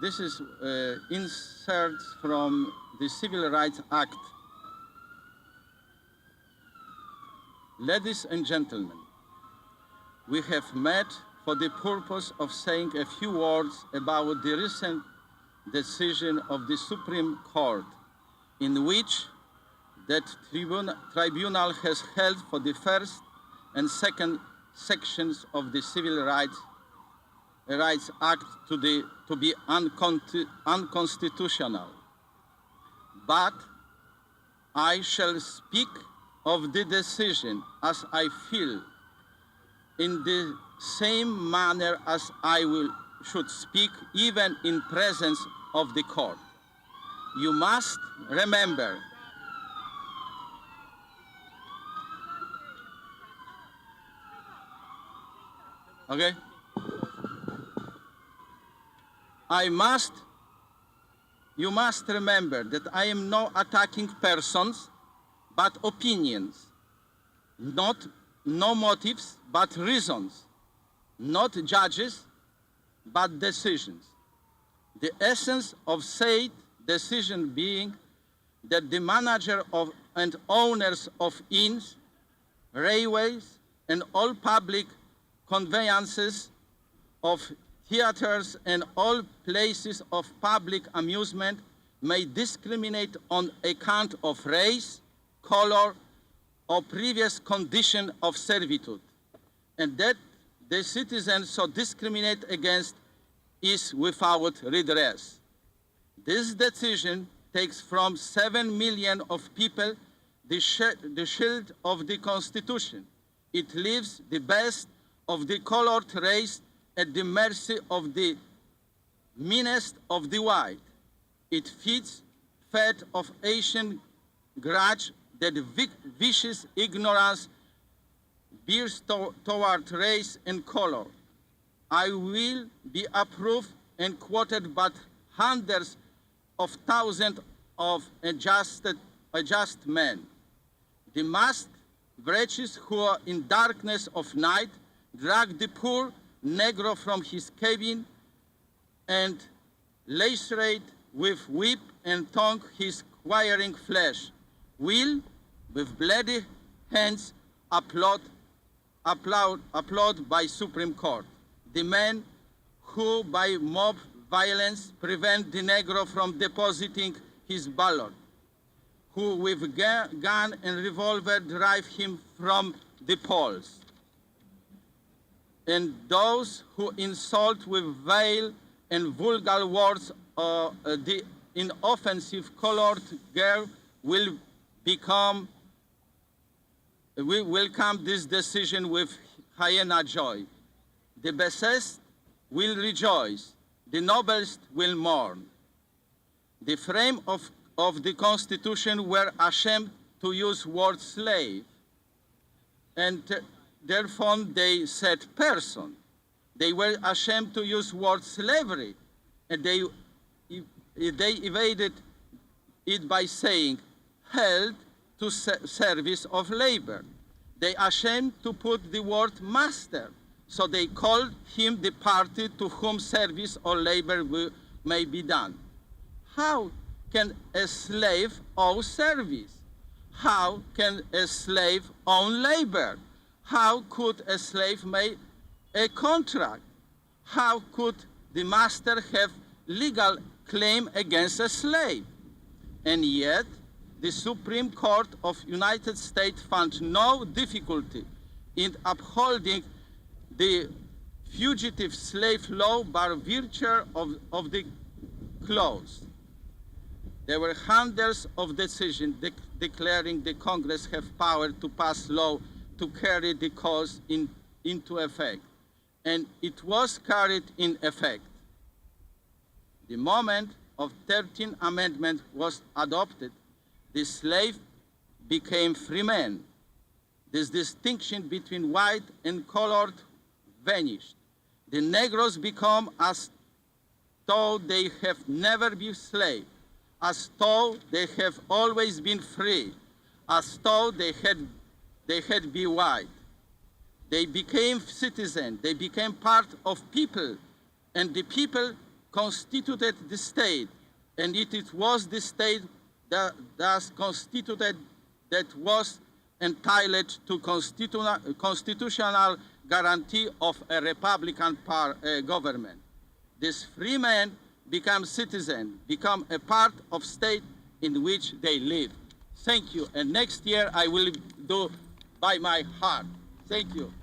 this is inserts from the Civil Rights Act. Ladies and gentlemen, we have met for the purpose of saying a few words about the recent decision of the Supreme Court, in which that tribunal has held for the first and second sections of the Civil Rights Act to be unconstitutional. But I shall speak of the decision as I feel, in the same manner as I should speak even in presence of the court. You must remember okay? You must remember that I am not attacking persons, but opinions, no motives, but reasons, not judges, but decisions. The essence of said decision being that the manager of and owners of inns, railways, and all public conveyances of theaters and all places of public amusement may discriminate on account of race, color, or previous condition of servitude, and that the citizens so discriminate against is without redress. This decision takes from 7 million of people the shield of the Constitution. It leaves the best of the colored race at the mercy of the meanest of the white. It feeds fed of Asian grudge that vicious ignorance bears toward race and color. I will be approved and quoted but hundreds of thousands of unjust men. The masked wretches who are in darkness of night drag the poor Negro from his cabin and lacerate with whip and tongue his quivering flesh, will, with bloody hands, applaud by Supreme Court. The men who by mob violence prevent the Negro from depositing his ballot, who with gun and revolver drive him from the polls, and those who insult with vile and vulgar words the inoffensive colored girl will welcome this decision with hyena joy. The basest will rejoice, the noblest will mourn. The frame of the Constitution were ashamed to use word slave, and therefore they said person. They were ashamed to use word slavery, and they evaded it by saying held to service of labor. They ashamed to put the word master, so they called him the party to whom service or labor may be done. How can a slave owe service? How can a slave own labor? How could a slave make a contract? How could the master have legal claim against a slave? And yet, the Supreme Court of United States found no difficulty in upholding the fugitive slave law by virtue of the clause. There were hundreds of decisions declaring the Congress have power to pass law to carry the cause into effect, and it was carried in effect. The moment of 13th Amendment was adopted, the slave became free man. This distinction between white and colored vanished. The Negroes become as though they have never been slaves, as though they have always been free, as though they had been white. They became citizens, they became part of people, and the people constituted the state, and it was the state that thus constituted that was entitled to constitutional guarantee of a republican government. These free men become citizens, become a part of state in which they live. Thank you. And next year I will do by my heart. Thank you.